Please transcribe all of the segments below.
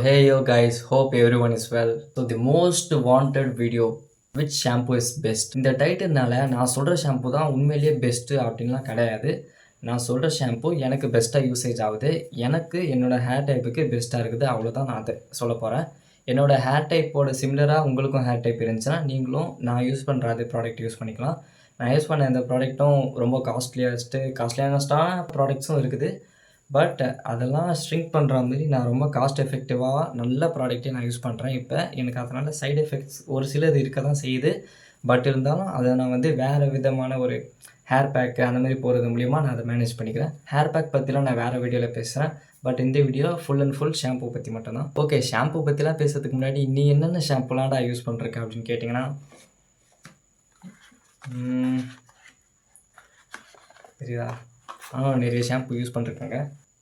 Hey yo guys, hope everyone is well. So the most wanted video, which shampoo is best? இந்த டைட்டில்னால நான் சொல்கிற shampoo தான் உண்மையிலேயே best அப்படின்லாம் கிடையாது. நான் சொல்கிற ஷாம்பு எனக்கு பெஸ்ட்டாக யூசேஜ் ஆகுது. எனக்கு என்னோடய ஹேர் டைப்புக்கு பெஸ்ட்டாக இருக்குது. அவ்வளோதான் நான் அதை சொல்ல போகிறேன். என்னோடய ஹேர் டைப்போட சிமிலராக உங்களுக்கும் ஹேர் டைப் இருந்துச்சுன்னா நீங்களும் நான் யூஸ் பண்ணுற அதே ப்ராடக்ட் யூஸ் பண்ணிக்கலாம். நான் யூஸ் பண்ண இந்த ப்ராடக்ட்டும் ரொம்ப காஸ்ட்லியானஸ்டான ப்ராடக்ட்ஸும் இருக்குது. பட் அதெல்லாம் ஷ்ரிங்க் பண்ணுற மாதிரி நான் ரொம்ப காஸ்ட் எஃபெக்டிவாக நல்ல ப்ராடக்ட்டே நான் யூஸ் பண்ணுறேன். இப்போ எனக்கு அதனால் சைடு எஃபெக்ட்ஸ் ஒரு சிலது இருக்க தான் செய்யுது. பட் இருந்தாலும் அதை நான் வேறு விதமான ஒரு ஹேர் பேக்கு அந்த மாதிரி போகிறது மூலிமா நான் அதை மேனேஜ் பண்ணிக்கிறேன். ஹேர் பேக் பற்றிலாம் நான் வேறு வீடியோவில் பேசுகிறேன். பட் இந்த video full and full shampoo பற்றி மட்டும்தான். ஓகே, ஷாம்பு பற்றிலாம் பேசுறதுக்கு முன்னாடி நீ என்னென்ன ஷாம்புலாம்டா யூஸ் பண்ணுறக்கு அப்படின்னு கேட்டிங்கன்னா, தெரியுதா, நிறைய ஷாம்பு யூஸ் பண்ணிருக்காங்க.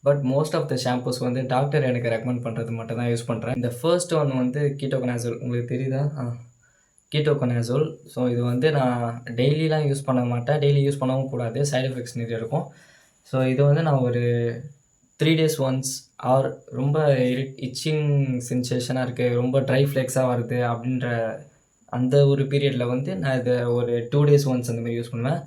But most of the shampoos doctor எனக்கு ரெக்கமெண்ட் பண்ணுறது மட்டும் தான் யூஸ் பண்ணுறேன். இந்த ஃபர்ஸ்ட் ஒன் கீட்டோகோனாசோல். உங்களுக்கு தெரியுதா? கீட்டோகோனாசோல். ஸோ இது நான் டெய்லிலாம் யூஸ் பண்ண மாட்டேன். டெய்லி யூஸ் பண்ணவும் கூடாது. சைடு எஃபெக்ட்ஸ் நிறைய இருக்கும். ஸோ இது நான் ஒரு 3 days ஒன்ஸ் ஆர் ரொம்ப இச்சிங் சென்சேஷனாக இருக்குது, ரொம்ப ட்ரை ஃப்ளெக்ஸாக வருது அப்படின்ற அந்த ஒரு பீரியடில் நான் இதை ஒரு 2 days ஒன்ஸ் அந்த மாதிரி யூஸ் பண்ணுவேன்.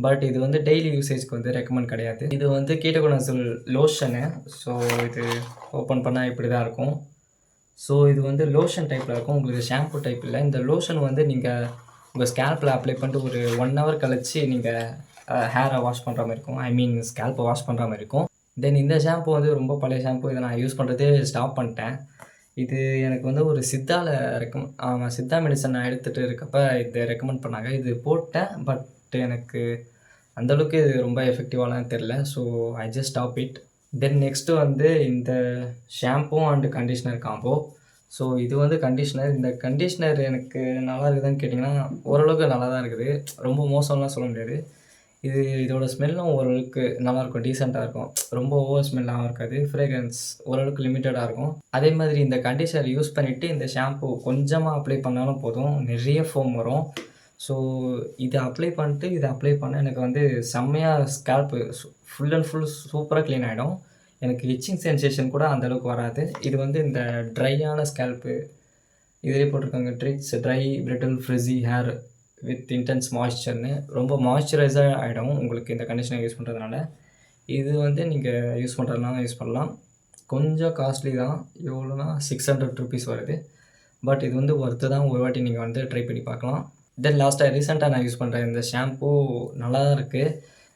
பட் இது டெய்லி யூசேஜ்க்கு ரெக்கமெண்ட் கிடையாது. இது கீட்டோகோனாசோல் லோஷனு. ஸோ இது ஓப்பன் பண்ணால் இப்படி தான் இருக்கும். ஸோ இது லோஷன் டைப்பில் இருக்கும். உங்களுக்கு ஷாம்பு டைப் இல்லை. இந்த லோஷன் நீங்கள் உங்கள் ஸ்கேல்பில் அப்ளை பண்ணிட்டு ஒரு 1 hour கழிச்சு நீங்கள் ஹேரை வாஷ் பண்ணுற மாதிரி இருக்கும். ஐ மீன் ஸ்கேல்ப்பை வாஷ் பண்ணுற மாதிரி இருக்கும். தென் இந்த ஷாம்பு ரொம்ப பழைய ஷாம்பு. இதை நான் யூஸ் பண்ணுறதே ஸ்டாப் பண்ணிட்டேன். இது எனக்கு ஒரு சித்தா மெடிசன் நான் எடுத்துகிட்டு இருக்கப்போ இதை ரெக்கமெண்ட் பண்ணாங்க. இது போட்டேன். பட் எனக்கு அந்தளவுக்கு இது ரொம்ப எஃபெக்டிவாலாம் தெரில. So I just stop it. Then next இந்த shampoo and conditioner combo. So இது கண்டிஷ்னர். இந்த கண்டிஷ்னர் எனக்கு நல்லா இருக்குதான்னு கேட்டிங்கன்னா, ஓரளவுக்கு நல்லா தான் இருக்குது. ரொம்ப மோசம்லாம் சொல்ல முடியாது. இதோட ஸ்மெல்லும் ஓரளவுக்கு நல்லாயிருக்கும், டீசெண்டாக இருக்கும். ரொம்ப ஓவர் ஸ்மெல்லாகவும் இருக்காது. ஃப்ரேக்ரன்ஸ் ஓரளவுக்கு லிமிட்டடாக இருக்கும். அதே மாதிரி இந்த கண்டிஷ்னர் யூஸ் பண்ணிவிட்டு இந்த ஷாம்பு கொஞ்சமாக அப்ளை பண்ணாலும் போதும், நிறைய ஃபோம் வரும். ஸோ இதை அப்ளை பண்ண எனக்கு செம்மையாக ஸ்கேல்ப்பு ஃபுல் அண்ட் ஃபுல் சூப்பராக க்ளீன் ஆகிடும். எனக்கு இச்சிங் சென்சேஷன் கூட அந்தளவுக்கு வராது. இது இந்த ட்ரையான ஸ்கேல்ப்பு இதிலே போட்டிருக்காங்க, treats dry brittle frizzy hair with intense மாய்ஸ்சர்னு. ரொம்ப மாய்ஸ்சரைஸாக ஆகிடும் உங்களுக்கு இந்த கண்டிஷனர் யூஸ் பண்ணுறதுனால. இது நீங்கள் யூஸ் பண்ணுறதுனால யூஸ் பண்ணலாம். கொஞ்சம் காஸ்ட்லி தான். எவ்வளோனா 600 rupees வருது. பட் இது ஒர்த்து தான். ஒரு வாட்டி நீங்கள் ட்ரை பண்ணி பார்க்கலாம். தென் ரீசெண்டாக நான் யூஸ் பண்ணுற இந்த ஷாம்பூ நல்லா தான் இருக்குது.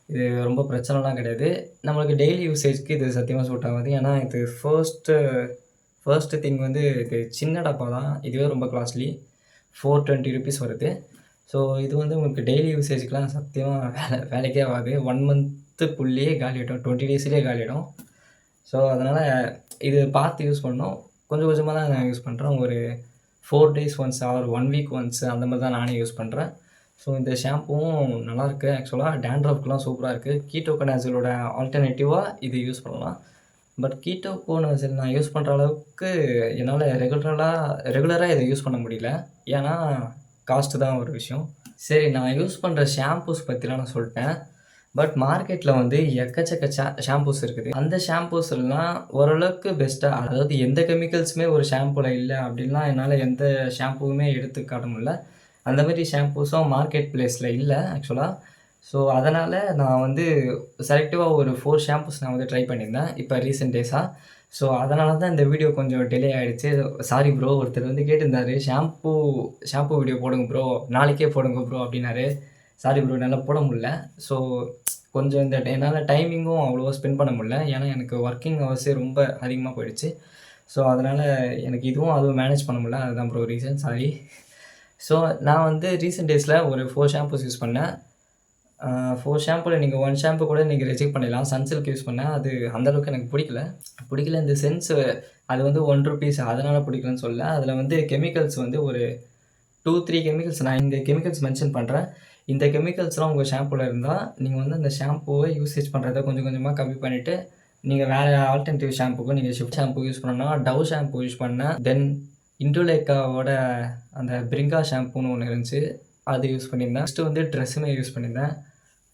இது ரொம்ப பிரச்சனைலாம் கிடையாது. நம்மளுக்கு டெய்லி யூசேஜ்க்கு இது சத்தியமாக சூட் ஆகாது. ஏன்னா இது ஃபர்ஸ்ட்டு திங் இது சின்ன டப்பா தான். இதுவே ரொம்ப காஸ்ட்லி, 420 rupees வருது. ஸோ இது உங்களுக்கு டெய்லி யூசேஜ்க்கெலாம் சத்தியமாக வேலைக்கே ஆகாது. 1 monthக்குள்ளேயே காலியாகிடும், 20 daysலேயே காலியாகிடும். ஸோ அதனால் இது பார்த்து யூஸ் பண்ணணும். கொஞ்சம் கொஞ்சமாக தான் நான் யூஸ் பண்ணுறேன். ஒரு 4 days once or 1 week once அந்த மாதிரி தான் நானே யூஸ் பண்ணுறேன். ஸோ இந்த ஷாம்புவும் நல்லாயிருக்கு. ஆக்சுவலாக டேண்ட்ரஃப்க்குலாம் சூப்பராக இருக்குது. கீட்டோகோனாசோலோட ஆல்டர்னேட்டிவாக இது யூஸ் பண்ணலாம். பட் கீட்டோகோனாசோல் நான் யூஸ் பண்ணுற அளவுக்கு என்னால் ரெகுலராக இதை யூஸ் பண்ண முடியல. ஏன்னா காஸ்ட்டு தான் ஒரு விஷயம். சரி, நான் யூஸ் பண்ணுற ஷாம்பூஸ் பற்றிலாம் நான் சொல்லிட்டேன். பட் மார்க்கெட்டில் எக்கச்சக்க ஷாம்பூஸ் இருக்குது. அந்த ஷாம்பூஸ்லாம் ஓரளவுக்கு பெஸ்ட்டாக, அதாவது எந்த கெமிக்கல்ஸுமே ஒரு ஷாம்பூவில் இல்லை அப்படின்லாம் என்னால் எந்த ஷாம்புவுமே எடுத்து காட்ட முடியல. அந்த மாதிரி ஷாம்பூஸும் மார்க்கெட் ப்ளேஸில் இல்லை ஆக்சுவலாக. ஸோ அதனால் நான் செலக்டிவாக ஒரு 4 ஷாம்பூஸ் நான் ட்ரை பண்ணியிருந்தேன் இப்போ ரீசெண்ட் டேஸாக. ஸோ அதனால தான் இந்த வீடியோ கொஞ்சம் டிலே ஆகிடுச்சு. Sorry bro. ஒருத்தர் கேட்டிருந்தாரு, ஷாம்பு வீடியோ போடுங்க ப்ரோ, நாளைக்கே போடுங்க ப்ரோ அப்படின்னாரு. சாரி ப்ரோ, என்னால் போட முடியல. ஸோ கொஞ்சம் என்னால் டைமிங்கும் அவ்வளோவா ஸ்பெண்ட் பண்ண முடியல. ஏன்னா எனக்கு ஒர்க்கிங் ஹவர்ஸே ரொம்ப அதிகமாக போயிடுச்சு. ஸோ அதனால் எனக்கு அதுவும் மேனேஜ் பண்ண முடியல. அதுதான் ப்ரோ ரீசன். சாரி. ஸோ நான் ரீசெண்ட் டேஸில் ஒரு 4 ஷாம்பூஸ் யூஸ் பண்ணேன். 4 ஷாம்புவில் நீங்கள் 1 ஷாம்பு கூட நீங்கள் ரிஜெக்ட் பண்ணிடலாம். சன்சில்க் யூஸ் பண்ணேன். அது அந்தளவுக்கு எனக்கு பிடிக்கல இந்த சென்ஸ். அது 1 rupees அதனால் பிடிக்கலன்னு சொல்ல. அதில் கெமிக்கல்ஸ் ஒரு 2-3 கெமிக்கல்ஸ் நான் இந்த கெமிக்கல்ஸ் மென்ஷன் பண்ணுறேன். இந்த கெமிக்கல்ஸ்லாம் உங்கள் ஷாம்புவில் இருந்தால் நீங்கள் அந்த ஷாம்புவை யூசேஜ் பண்ணுறத கொஞ்சம் கொஞ்சமாக கம்மி பண்ணிவிட்டு நீங்கள் வேறு ஆல்டர்னேட்டிவ் ஷாம்புக்கும் நீங்கள் ஷிஃப்ட் ஷாம்பு யூஸ் பண்ணணும்னா டவ் ஷாம்பு யூஸ் பண்ணேன். தென் இண்டோலேக்காவோட அந்த பிரிங்கா ஷாம்புன்னு ஒன்று இருந்துச்சு, அது யூஸ் பண்ணியிருந்தேன். நெக்ஸ்ட்டு ட்ரெஸ்ஸுமே யூஸ் பண்ணியிருந்தேன்.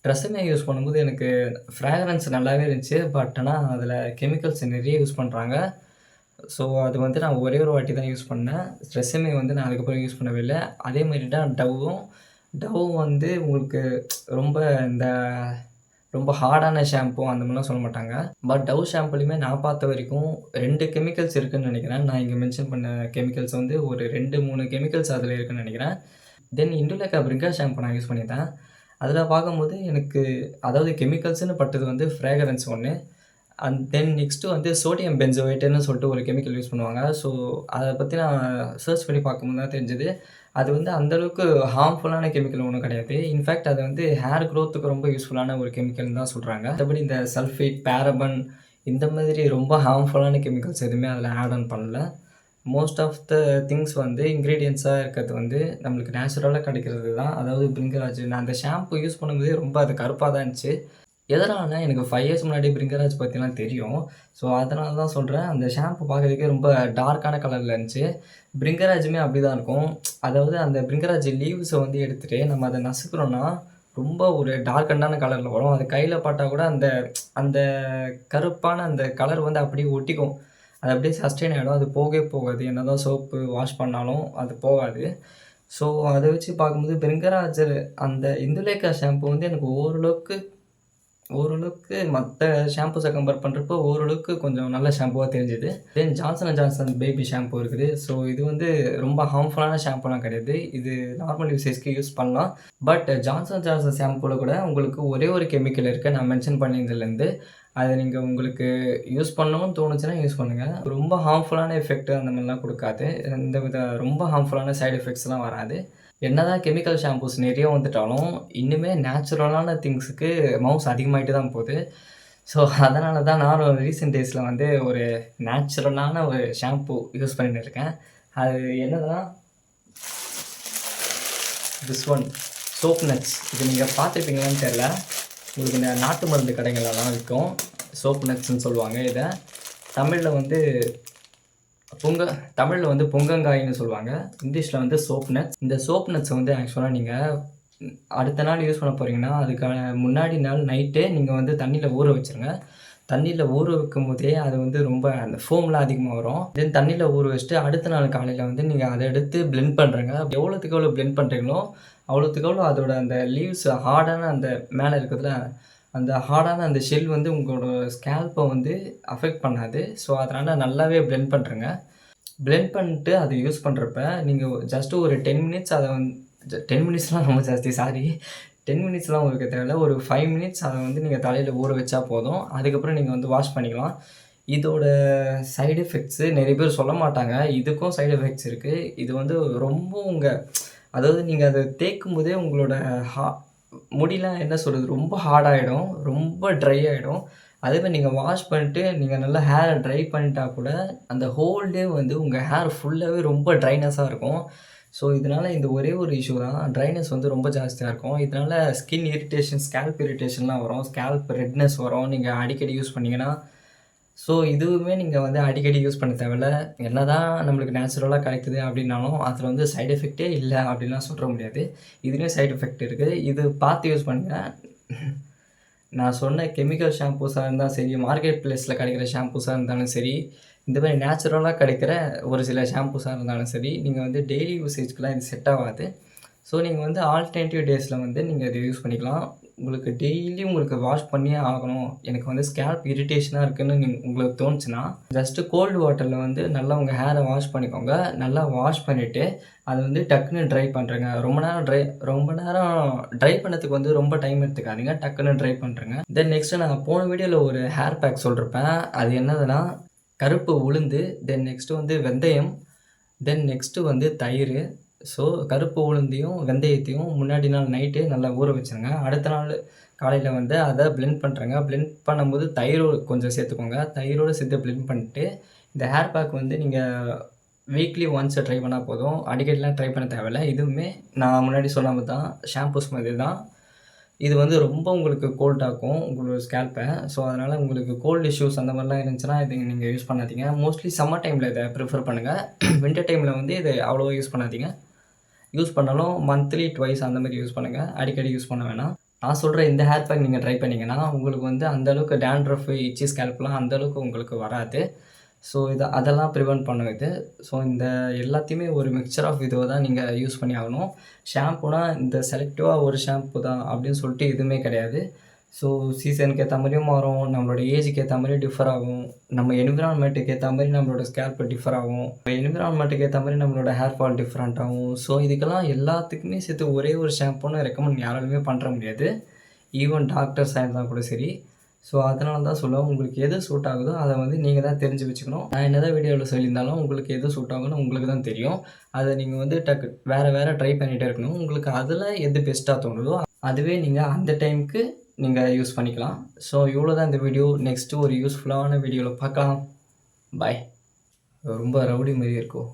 ட்ரெஸ்ஸுமே யூஸ் பண்ணும்போது எனக்கு ஃப்ராக்ரன்ஸ் நல்லாவே இருந்துச்சு. பட் ஆனால் அதில் கெமிக்கல்ஸ் நிறைய யூஸ் பண்ணுறாங்க. ஸோ அது வந்து நான் ஒரே ஒரு வாட்டி தான் யூஸ் பண்ணேன். ட்ரெஸ்ஸுமே வந்து நான் அதுக்கப்புறம் யூஸ் பண்ணவே இல்ல. அதே மாரி தான் டவ்வும் வந்து உங்களுக்கு ரொம்ப இந்த ரொம்ப ஹார்டான ஷாம்பு அந்த மாரிலாம் சொல்ல மாட்டாங்க. பட் டவ் ஷாம்புலயுமே நான் பார்த்த வரைக்கும் 2 கெமிக்கல்ஸ் இருக்குன்னு நெனைக்கிறேன். நான் இங்க மென்ஷன் பண்ண கெமிக்கல்ஸ் வந்து ஒரு 2, 3 கெமிக்கல்ஸ் அதில இருக்குன்னு நெனைக்கிறேன். தென் இண்டுலேக்கா பிரிங்கா ஷாம்பு நான் யூஸ் பண்ணியிருந்தேன். அதில பார்க்கும்போது எனக்கு அதாவது கெமிக்கல்ஸ்ன்னு பட்டது வந்து ஃப்ரேக்ரன்ஸ் ஒண்ணு. அண்ட் தென் நெக்ஸ்ட்டு வந்து சோடியம் பென்சோயேட்டுன்னு சொல்லிட்டு ஒரு கெமிக்கல் யூஸ் பண்ணுவாங்க. ஸோ அத பத்தி நான் சர்ச் பண்ணி பார்க்கும்போது தான் தெரிஞ்சது. அது வந்து அந்த அளவுக்கு ஹார்ம்ஃபுல்லான கெமிக்கல் ஒண்ணும் கிடையாது. இன்ஃபாக்ட் அது வந்து ஹேர் குரோத்துக்கு ரொம்ப யூஸ்ஃபுல்லான ஒரு கெமிக்கல்ன்னு தான் சொல்றாங்க. மத்தபடி இந்த சல்ஃபேட், பாரபன் இந்த மாதிரி ரொம்ப ஹார்ம்ஃபுல்லான கெமிக்கல்ஸ் எதுவுமே அதில ஆட் ஆன் பண்ணல. மோஸ்ட் ஆஃப் த திங்ஸ் வந்து இன்கிரீடியன்ட்ஸா இருக்கிறது வந்து நம்மளுக்கு நேச்சுரலா கிடைக்கிறது தான். அதாவது பிரிங்கராஜ் நான் அந்த ஷாம்பு யூஸ் பண்ணும்போதே ரொம்ப அது கருப்பா தான் இருந்துச்சு. எதனாலனா எனக்கு 5 இயர்ஸ் முன்னாடி பிரிங்கராஜ் பத்திலாம் தெரியும். ஸோ அதனால தான் சொல்றேன். அந்த ஷாம்பு பார்க்கறதுக்கே ரொம்ப டார்க்கான கலர்ல இருந்துச்சு. பிரிங்கராஜுமே அப்படிதான் இருக்கும். அதாவது அந்த பிரிங்கராஜ் லீவ்ஸ வந்து எடுத்துட்டு நம்ம அத நசுக்குறோம்னா, ரொம்ப ஒரு டார்க்கண்டான கலர்ல வரும். அது கையில பட்டா கூட அந்த அந்த கருப்பான அந்த கலர் வந்து அப்படியே ஒட்டிக்கும். அது அப்படியே சஸ்டெயின் ஆயிடும். அது போகவே போகாது. என்னதான் சோப்பு வாஷ் பண்ணாலும் அது போகாது. ஸோ அத வச்சு பார்க்கும்போது பிரிங்கராஜர் அந்த இந்துலேக்கா ஷாம்பு வந்து எனக்கு ஓரளவுக்கு மத்த ஷாம்பூஸ கம்பேர் பண்றப்போ ஓரளவுக்கு கொஞ்சம் நல்ல ஷாம்பூவா தெரிஞ்சது. Then Johnson and Johnson baby shampoo இருக்குது. ஸோ இது வந்து ரொம்ப ஹார்ம்ஃபுல்லான ஷாம்பூலாம் கிடையாது. இது நார்மல் யூசேஜ்க்கு யூஸ் பண்ணலாம். பட் ஜான்சன் ஜான்சன் ஷாம்பூல கூட உங்களுக்கு ஒரே ஒரு கெமிக்கல் இருக்கு. நான் மென்ஷன் பண்ணியிருந்ததுலேருந்து. அத நீங்க உங்களுக்கு யூஸ் பண்ணணும்னு தோணுச்சுன்னா யூஸ் பண்ணுங்க. ரொம்ப ஹார்ம்ஃபுல்லான எஃபெக்ட் அந்த மாரிலாம் குடுக்காது. ரொம்ப ஹார்ம்ஃபுல்லான சைட் எஃபெக்ட்ஸ்லாம் வராது. என்னதான் கெமிக்கல் ஷாம்பூஸ் நெறைய வந்துட்டாலும், இன்னுமே நேச்சுரலான திங்ஸுக்கு மவுஸ் அதிகமாயிட்டு தான் போது. ஸோ அதனால தான் நானும் ரீசென்ட் டேஸ்ல வந்து ஒரு நேச்சுரலான ஒரு ஷாம்பூ யூஸ் பண்ணிட்டு இருக்கேன். அது என்னதுன்னா, திஸ் ஒன் சோப் நட்ஸ். இது நீங்க பார்த்துருப்பீங்களான்னு தெரியல. உங்களுக்கு இந்த நாட்டு மருந்து கடைகள்லலாம் விக்கும். சோப் நட்ஸ்ன்னு சொல்லுவாங்க இத. தமிழ்ல வந்து தமிழ்ல வந்து பொங்கங்காய்ன்னு சொல்லுவாங்க. இங்கிலீஷ்ல வந்து சோப் நட்ஸ். இந்த சோப் நட்ஸ வந்து ஆக்சுவலா நீங்க அடுத்த நாள் யூஸ் பண்ண போறீங்கன்னா, அதுக்கான முன்னாடி நாள் நைட்டே நீங்க வந்து தண்ணீல ஊற வச்சுருங்க. தண்ணீல ஊற வைக்கும்போதே அது வந்து ரொம்ப அந்த ஃபோம்லாம் அதிகமா வரும். தென் தண்ணீல ஊற வச்சுட்டு அடுத்த நாள் காலையில வந்து நீங்க அத எடுத்து பிளெண்ட் பண்றீங்க. எவ்வளோத்துக்கு எவ்வளோ பிளெண்ட் பண்றீங்களோ, அவ்வளோத்துக்கு எவ்வளோ அதோட அந்த லீவ்ஸ் ஹார்டான அந்த மேல இருக்குதுல்ல, அந்த ஹார்டான அந்த ஷெல் வந்து உங்களோட ஸ்கேல்ப்ப வந்து அஃபெக்ட் பண்ணாது. ஸோ அதனால நல்லாவே பிளெண்ட் பண்ருங்க. பிளெண்ட் பண்ணிட்டு அத யூஸ் பண்றப்ப, நீங்க ஜஸ்ட் ஒரு 10 மினிட்ஸ் அத 10 மினிட்ஸ்லாம் ரொம்ப ஜாஸ்தி சாரி. 10 மினிட்ஸ்லாம் உங்களுக்கு தேவையில்ல. ஒரு 5 மினிட்ஸ் அத வந்து நீங்க தலையில ஊற வச்சா போதும். அதுக்கப்புறம் நீங்க வந்து வாஷ் பண்ணிக்கலாம். இதோட சைட் எஃபெக்ட்ஸு நெறைய பேர் சொல்ல மாட்டாங்க. இதுக்கும் சைட் எஃபெக்ட்ஸ் இருக்கு. இது வந்து ரொம்ப அதாவது நீங்க அத தேய்க்கும்போதே உங்களோட ஹா முடிலாம் என்ன சொல்றது, ரொம்ப ஹார்ட் ஆயிடும். ரொம்ப ட்ரை ஆயிடும். அதேமாரி நீங்க வாஷ் பண்ணிட்டு, நீங்க நல்லா ஹேர ட்ரை பண்ணிட்டா கூட, அந்த ஹோல் டே வந்து உங்க ஹேர் ஃபுல்லாவே ரொம்ப ட்ரைனஸா இருக்கும். ஸோ, இதனால இந்த ஒரே ஒரு இஷ்யூ தான். ட்ரைனஸ் வந்து ரொம்ப ஜாஸ்தியா இருக்கும். இதனால ஸ்கின் இரிட்டேஷன், ஸ்கேல்ப் இரிட்டேஷன்லாம் வரும். ஸ்கேல்ப் ரெட்னஸ் வரும். நீங்க அடிக்கடி யூஸ் பண்ணீங்கன்னா. ஸோ, இதுவுமே நீங்க வந்து அடிக்கடி யூஸ் பண்ண தேவையில்ல. என்னதான் நம்மளுக்கு நேச்சுரலா கிடைக்குது அப்டின்னாலும், அதில வந்து சைட் எஃபெக்ட்டே இல்ல அப்டின்லாம் சொல்ற முடியாது. இதுலயும் சைட் எஃபெக்ட் இருக்கு. இது பார்த்து யூஸ் பண்ணுங்க. நான் சொன்ன கெமிக்கல் ஷாம்பூஸா இருந்தா சரி, மார்க்கெட் பிளேஸ்ல கிடைக்கிற ஷாம்பூஸா இருந்தாலும் சரி, இந்த மாரி நேச்சுரலா கிடைக்கிற ஒரு சில ஷாம்பூஸா இருந்தாலும் சரி, நீங்க வந்து டெய்லி யூசேஜ்க்குலாம் இது செட் ஆவாது. ஸோ, நீங்க வந்து ஆல்டர்னேட்டிவ் டேஸ்ல வந்து நீங்க இத யூஸ் பண்ணிக்கலாம். உங்களுக்கு டெய்லி உங்களுக்கு வாஷ் பண்ணியே ஆகணும். எனக்கு வந்து ஸ்கேல்ப் இரிட்டேஷனா இருக்குன்னு உங்களுக்கு தோணுச்சுன்னா, ஜஸ்ட் கோல்டு வாட்டர்ல வந்து நல்லா உங்க ஹேர வாஷ் பண்ணிக்கோங்க. நல்லா வாஷ் பண்ணிட்டு, அத வந்து டக்குன்னு ட்ரை பண்ருங்க. ரொம்ப நேரம் ட்ரை பண்ணதுக்கு வந்து ரொம்ப டைம் எடுத்துக்காதீங்க. டக்குன்னு ட்ரை பண்ருங்க. தென் நெக்ஸ்ட் நான் போன வீடியோல ஒரு ஹேர் பேக் சொல்லிருப்பேன். அது என்னதுன்னா, கருப்பு உளுந்து, தென் நெக்ஸ்ட் வந்து வெந்தயம், தென் நெக்ஸ்ட் வந்து தயிரு. ஸோ, கருப்பு உளுந்தையும், வெந்தயத்தையும் முன்னாடி நாள் நைட்டே நல்லா ஊற வச்சுருங்க. அடுத்த நாள் காலையில வந்து அத பிளெண்ட் பண்றேங்க. பிளெண்ட் பண்ணும்போது தயிரும் கொஞ்சம் சேர்த்துக்கோங்க. தயிரோட சேர்த்து பிளெண்ட் பண்ணிட்டு, இந்த ஹேர் பேக் வந்து நீங்க வீக்லி ஒன்ஸ் ட்ரை பண்ணா போதும். அடிக்கடிலாம் ட்ரை பண்ண தேவையில்ல. இதுவுமே நான் முன்னாடி சொன்ன மாரி தான், ஷாம்பூஸ் மாதிரி தான். இது வந்து ரொம்ப உங்களுக்கு கோல்ட் ஆக்கும், உங்களோட ஸ்கேல்ப்ப. ஸோ, அதனால உங்களுக்கு கோல்ட் இஷ்யூஸ் அந்த மாரிலாம் இருந்துச்சுன்னா, இத நீங்க யூஸ் பண்ணாதீங்க. மோஸ்ட்லி சம்மர் டைம்ல இத பிரிஃபர் பண்ணுங்க. வின்டர் டைம்ல வந்து இத அவ்வளவா யூஸ் பண்ணாதீங்க. யூஸ் பண்ணாலும் மந்த்லி ட்வைஸ் அந்த மாரி யூஸ் பண்ணுங்க. அடிக்கடி யூஸ் பண்ண வேணாம். நான் சொல்ற இந்த ஹேர் பேக் நீங்க ட்ரை பண்ணீங்கன்னா, உங்களுக்கு வந்து அந்த அளவுக்கு டாண்ட்ரஃப், இட்சி ஸ்கேல்ப்லாம் அந்த அளவுக்கு உங்களுக்கு வராது. ஸோ அதெல்லாம் ப்ரிவென்ட் பண்ணும் இது. ஸோ இந்த எல்லாத்தையுமே ஒரு மிக்சர் ஆஃப் இதுவ தான் நீங்க யூஸ் பண்ணி ஆகணும். ஷாம்புனா இந்த செலக்டிவா ஒரு ஷாம்பு தான் அப்படின்னு சொல்லிட்டு எதுவுமே கிடையாது. ஸோ சீசனுக்கு ஏத்த மாரியும் மாறும். நம்மளோட ஏஜுக்கு ஏத்த மாரி டிஃபர் ஆகும். நம்ம என்விரான்மென்ட்டுக்கு ஏத்த மாரி நம்மளோட ஸ்கேல்ப் டிஃபர் ஆகும். என்விரான்மென்ட்டுக்கு ஏத்த மாரி நம்மளோட ஹேர் ஃபால் டிஃபரெண்ட் ஆகும். ஸோ இதுக்கெல்லாம் எல்லாத்துக்குமே சேர்த்து ஒரே ஒரு ஷாம்புன்னு ரெக்கமெண்ட் யாராலுமே பண்ண முடியாது. ஈவன் டாக்டர்ஸா இருந்தா கூட சரி. ஸோ அதனால தான் சொல்லுவேன். உங்களுக்கு எது சூட் ஆகுதோ அத வந்து நீங்க தான் தெரிஞ்சு வச்சுக்கணும். நான் என்னதான் வீடியோல சொல்லியிருந்தாலும் உங்களுக்கு எது சூட் ஆகும்னு உங்களுக்கு தான் தெரியும். அத நீங்க வந்து வேற வேற ட்ரை பண்ணிட்டே இருக்கணும். உங்களுக்கு அதுல எது பெஸ்ட்டா தோணுதோ அதுவே நீங்க அந்த டைம்க்கு நீங்க யூஸ் பண்ணிக்கலாம். ஸோ இவ்வளோதான் இந்த வீடியோ. நெக்ஸ்ட் ஒரு யூஸ்ஃபுல்லான வீடியோல பார்க்கலாம். பாய். ரொம்ப ரவுடி மாரியே இருக்கும்.